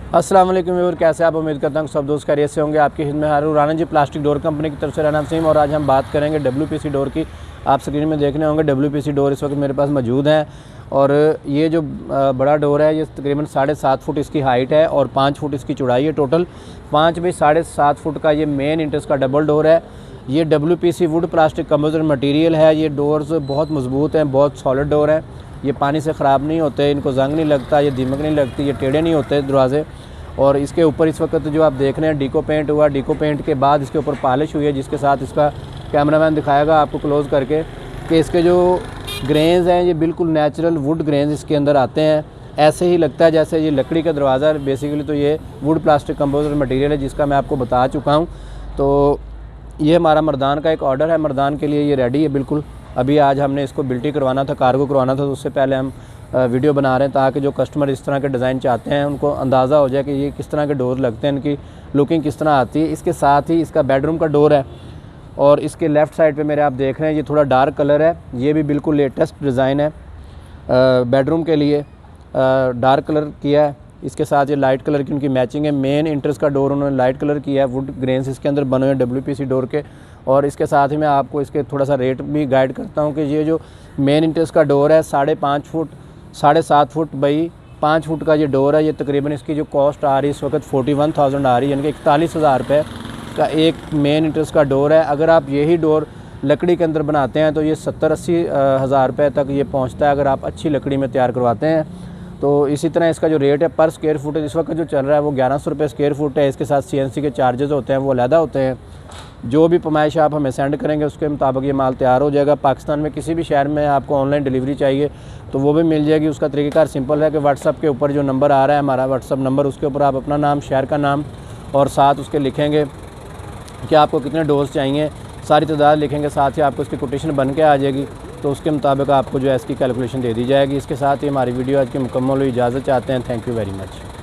अस्सलाम वालेकुम व्यूअर, कैसे आप? उम्मीद करता हूँ सब दोस्त खैरियत से होंगे। आपकी खिदमत में हारून राना जी प्लास्टिक डोर कंपनी की तरफ से राना नसीम। और आज हम बात करेंगे WPC डोर की। आप स्क्रीन में देखने होंगे WPC डोर इस वक्त मेरे पास मौजूद हैं। और ये जो बड़ा डोर है ये तकरीबन 7.5 फुट इसकी हाइट है और 5 फुट इसकी चौड़ाई है। टोटल 5 बाई 7.5 फुट का ये मेन इंटरेस्ट का डबल डोर है। ये WPC would plastic composite material है। ये डोर्स बहुत मजबूत हैं, बहुत सॉलिड डोर हैं। ये पानी से ख़राब नहीं होते, इनको जंग नहीं लगता, ये दीमक नहीं लगती, ये टेढ़े नहीं होते दरवाजे। और इसके ऊपर इस वक्त जो आप देख रहे हैं डीको पेंट हुआ। डीको पेंट के बाद इसके ऊपर पॉलिश हुई है, जिसके साथ इसका कैमरामैन दिखाएगा आपको क्लोज़ करके कि इसके जो ग्रेन्स हैं ये बिल्कुल नेचुरल वुड ग्रेन्स इसके अंदर आते हैं। ऐसे ही लगता है जैसे ये लकड़ी का दरवाज़ा। बेसिकली तो ये वुड प्लास्टिक कंपोजिट मटेरियल है, जिसका मैं आपको बता चुका हूँ। तो ये हमारा मर्दान का एक ऑर्डर है, मर्दान के लिए ये रेडी है बिल्कुल। अभी आज हमने इसको बिल्टी करवाना था, कार्गो करवाना था, तो उससे पहले हम वीडियो बना रहे हैं ताकि जो कस्टमर इस तरह के डिज़ाइन चाहते हैं उनको अंदाज़ा हो जाए कि ये किस तरह के डोर लगते हैं, इनकी लुकिंग किस तरह आती है। इसके साथ ही इसका बेडरूम का डोर है और इसके लेफ़्ट साइड पे मेरे आप देख रहे हैं ये थोड़ा डार्क कलर है। ये भी बिल्कुल लेटेस्ट डिज़ाइन है। बेडरूम के लिए डार्क कलर किया है, इसके साथ ये लाइट कलर की उनकी मैचिंग है। मेन इंटरेस्ट का डोर उन्होंने लाइट कलर किया है। वुड ग्रेन्स इसके अंदर बने हुए हैं WPC डोर के। और इसके साथ ही मैं आपको इसके थोड़ा सा रेट भी गाइड करता हूँ कि ये जो मेन इंटरेस्ट का डोर है 5.5 फुट 7.5 फुट बाई 5 फुट का ये डोर है। ये तकरीबन इसकी जो कॉस्ट आ रही है इस वक्त 41,000 आ रही है, यानी कि 41,000 रुपये का एक मेन इंटरेस्ट का डोर है। अगर आप यही डोर लकड़ी के अंदर बनाते हैं तो ये 70-80 हज़ार रुपये तक ये पहुँचता है, अगर आप अच्छी लकड़ी में तैयार करवाते हैं। तो इसी तरह इसका जो रेट है पर स्क्वायर फुट इस वक्त जो चल रहा है वो 1100 रुपये स्क्वायर फुट है। इसके साथ CNC के चार्जेस होते हैं, वो अलहदा होते हैं। जो भी पैमाइश आप हमें सेंड करेंगे उसके मुताबिक ये माल तैयार हो जाएगा। पाकिस्तान में किसी भी शहर में आपको ऑनलाइन डिलीवरी चाहिए तो वो भी मिल जाएगी। उसका तरीक़ाकार सिंपल है कि व्हाट्सअप के ऊपर जो नंबर आ रहा है हमारा व्हाट्सअप नंबर, उसके ऊपर आप अपना नाम, शहर का नाम और साथ उसके लिखेंगे कि आपको कितने डोज चाहिए, सारी तादाद लिखेंगे। साथ ही आपको उसकी कोटेशन बन के आ जाएगी, तो उसके मुताबिक आपको जो है इसकी कैलकुलेशन दे दी जाएगी। इसके साथ ही हमारी वीडियो आज की मुकम्मल हुई। इजाज़त चाहते हैं। Thank you very much.